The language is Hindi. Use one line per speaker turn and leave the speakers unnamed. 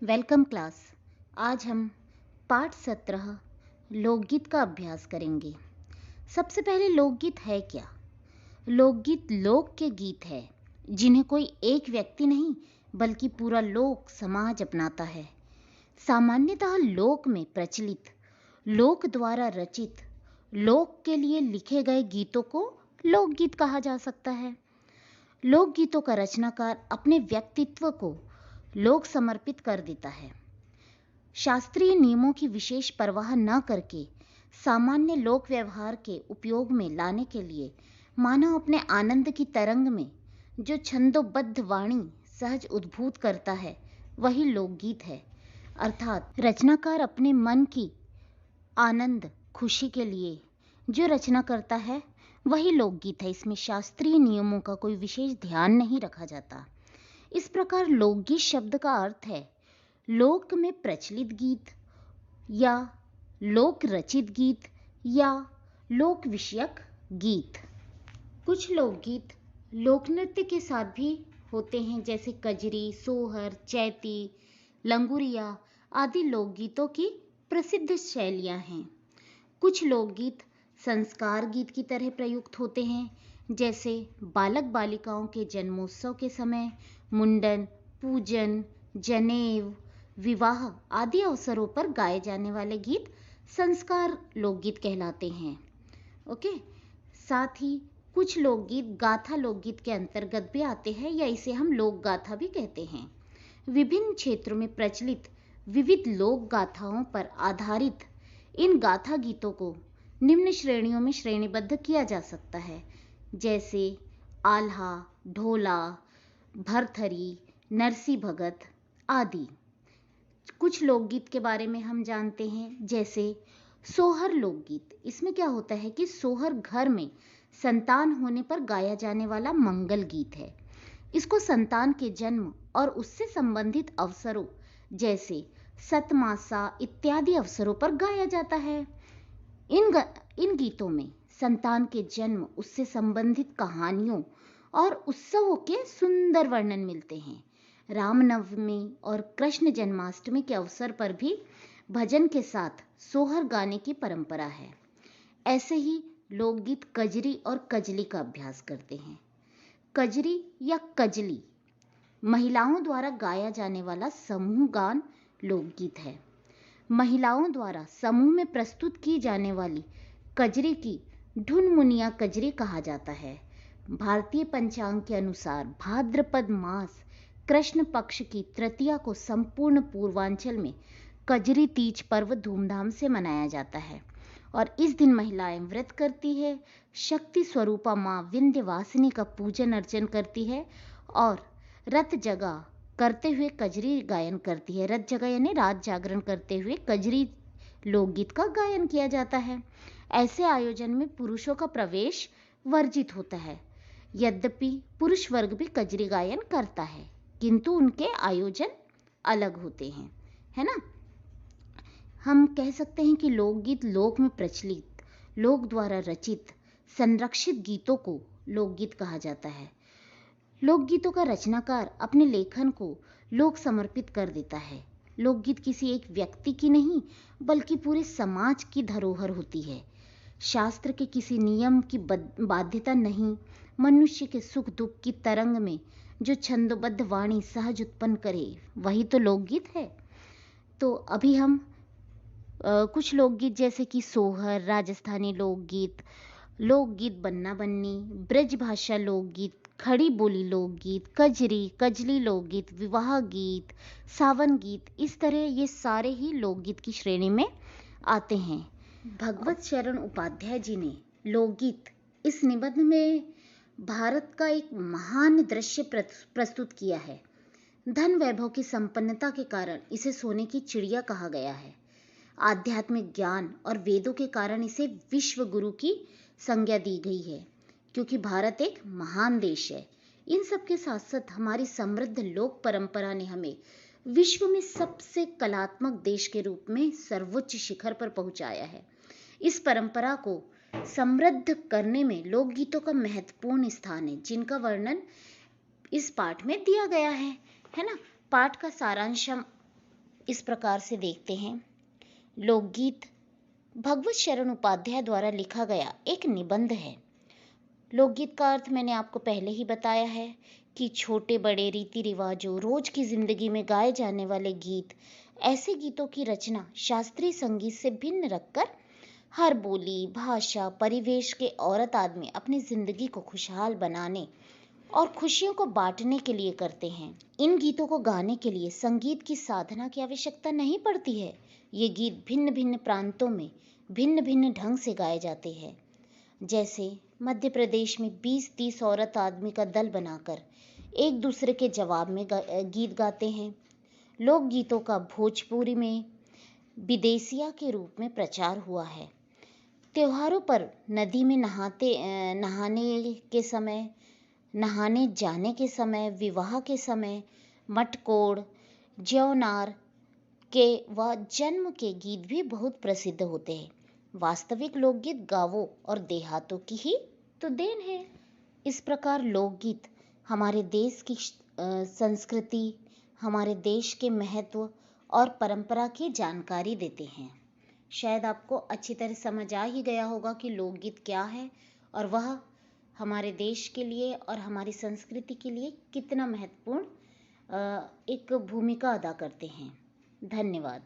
Welcome class. आज हम पाठ 17 लोकगीत का अभ्यास करेंगे। सबसे पहले लोकगीत है क्या? लोकगीत लोक के गीत है जिन्हें कोई एक व्यक्ति नहीं बल्कि पूरा लोक समाज अपनाता है। सामान्यतः लोक में प्रचलित, लोक द्वारा रचित, लोक के लिए लिखे गए गीतों को लोकगीत कहा जा सकता है। लोकगीतों का रचनाकार अपने व्यक्तित्व को लोक समर्पित कर देता है। शास्त्रीय नियमों की विशेष परवाह न करके सामान्य लोक व्यवहार के उपयोग में लाने के लिए मानव अपने आनंद की तरंग में जो छंदोबद्ध वाणी सहज उद्भूत करता है वही लोकगीत है। अर्थात रचनाकार अपने मन की आनंद खुशी के लिए जो रचना करता है वही लोकगीत है। इसमें शास्त्रीय नियमों का कोई विशेष ध्यान नहीं रखा जाता। इस प्रकार लोकगीत शब्द का अर्थ है लोक में प्रचलित गीत या लोक रचित गीत या लोक विषयक गीत। कुछ लोकगीत लोक नृत्य के साथ भी होते हैं, जैसे कजरी, सोहर, चैती, लंगुरिया आदि लोकगीतों की प्रसिद्ध शैलियां हैं। कुछ लोकगीत संस्कार गीत की तरह प्रयुक्त होते हैं, जैसे बालक बालिकाओं के जन्मोत्सव के समय मुंडन, पूजन, जनेव, विवाह आदि अवसरों पर गाए जाने वाले गीत संस्कार लोकगीत कहलाते हैं। ओके। साथ ही कुछ लोकगीत गाथा लोकगीत के अंतर्गत भी आते हैं या इसे हम लोक गाथा भी कहते हैं। विभिन्न क्षेत्रों में प्रचलित विविध लोक गाथाओं पर आधारित इन गाथा गीतों को निम्न श्रेणियों में श्रेणीबद्ध किया जा सकता है, जैसे आल्हा, ढोला, भरथरी, नरसी भगत आदि। कुछ लोकगीत के बारे में हम जानते हैं, जैसे सोहर लोकगीत। इसमें क्या होता है कि सोहर घर में संतान होने पर गाया जाने वाला मंगल गीत है। इसको संतान के जन्म और उससे संबंधित अवसरों जैसे सतमासा इत्यादि अवसरों पर गाया जाता है। इन गीतों में संतान के जन्म, उससे संबंधित कहानियों और उत्सवों के सुंदर वर्णन मिलते हैं। रामनवमी और कृष्ण जन्माष्टमी के अवसर पर भी भजन के साथ सोहर गाने की परंपरा है। ऐसे ही लोकगीत कजरी और कजली का अभ्यास करते हैं। कजरी या कजली महिलाओं द्वारा गाया जाने वाला समूह गान लोकगीत है। महिलाओं द्वारा समूह में प्रस्तुत की जाने वाली कजरी की ढुनमुनिया कजरी कहा जाता है। भारतीय पंचांग के अनुसार भाद्रपद मास कृष्ण पक्ष की तृतीया को संपूर्ण पूर्वांचल में कजरी तीज पर्व धूमधाम से मनाया जाता है और इस दिन महिलाएं व्रत करती है, शक्ति स्वरूपा मां विंध्यवासिनी का पूजन अर्चन करती है और रत जगा करते हुए कजरी गायन करती है। रत जगा यानी रात जागरण करते हुए कजरी लोकगीत का गायन किया जाता है। ऐसे आयोजन में पुरुषों का प्रवेश वर्जित होता है। यद्यपि पुरुष वर्ग भी कजरी गायन करता है, किंतु उनके आयोजन अलग होते हैं, है ना। हम कह सकते हैं कि लोकगीत लोक में प्रचलित, लोक द्वारा रचित, संरक्षित गीतों को लोकगीत कहा जाता है। लोकगीतों का रचनाकार अपने लेखन को लोक समर्पित कर देता है। लोकगीत किसी एक व्यक्ति की नहीं बल्कि पूरे समाज की धरोहर होती है। शास्त्र के किसी नियम की बाध्यता नहीं, मनुष्य के सुख दुख की तरंग में जो छंदोबद्ध वाणी सहज उत्पन्न करे वही तो लोकगीत है। तो अभी हम कुछ लोकगीत जैसे कि सोहर, राजस्थानी लोकगीत, लोकगीत बन्ना बन्नी, ब्रज भाषा लोकगीत, खड़ी बोली लोकगीत, कजरी, कजली लोकगीत, विवाह गीत, सावन गीत, इस तरह ये सारे ही लोकगीत की श्रेणी में आते हैं। भगवत शरण उपाध्याय जी ने लोकगीत इस निबंध में भारत का एक महान दृश्य प्रस्तुत किया है। धन वैभव की संपन्नता के कारण इसे सोने की चिड़िया कहा गया है। आध्यात्मिक ज्ञान और वेदों के कारण इसे विश्व गुरु की संज्ञा दी गई है, क्योंकि भारत एक महान देश है। इन सब के साथ साथ हमारी समृद्ध लोक परंपरा ने हमें विश्व में सबसे कलात्मक देश के रूप में सर्वोच्च शिखर पर पहुंचाया है। इस परंपरा को समृद्ध करने में लोकगीतों का महत्वपूर्ण स्थान है, जिनका वर्णन इस पाठ में दिया गया है ना। पाठ का सारांश हम इस प्रकार से देखते हैं। लोकगीत भगवत शरण उपाध्याय द्वारा लिखा गया एक निबंध है। लोकगीत का अर्थ मैंने आपको पहले ही बताया है कि छोटे बड़े रीति रिवाजों, रोज की जिंदगी में गाए जाने वाले गीत, ऐसे गीतों की रचना शास्त्रीय संगीत से भिन्न रखकर हर बोली, भाषा, परिवेश के औरत आदमी अपनी जिंदगी को खुशहाल बनाने और खुशियों को बांटने के लिए करते हैं। इन गीतों को गाने के लिए संगीत की साधना की आवश्यकता नहीं पड़ती है। ये गीत भिन्न भिन्न प्रांतों में भिन्न भिन्न ढंग से गाए जाते हैं। जैसे मध्य प्रदेश में 20-30 औरत आदमी का दल बनाकर एक दूसरे के जवाब में गीत गाते हैं। लोकगीतों का भोजपुरी में विदेसिया के रूप में प्रचार हुआ है। त्योहारों पर नदी में नहाने के समय, नहाने जाने के समय, विवाह के समय, मटकोड़, ज्योनार के व जन्म के गीत भी बहुत प्रसिद्ध होते हैं। वास्तविक लोकगीत गांवों और देहातों की ही तो देन है। इस प्रकार लोकगीत हमारे देश की संस्कृति, हमारे देश के महत्व और परंपरा की जानकारी देते हैं। शायद आपको अच्छी तरह समझ आ ही गया होगा कि लोकगीत क्या है और वह हमारे देश के लिए और हमारी संस्कृति के लिए कितना महत्वपूर्ण एक भूमिका अदा करते हैं। धन्यवाद।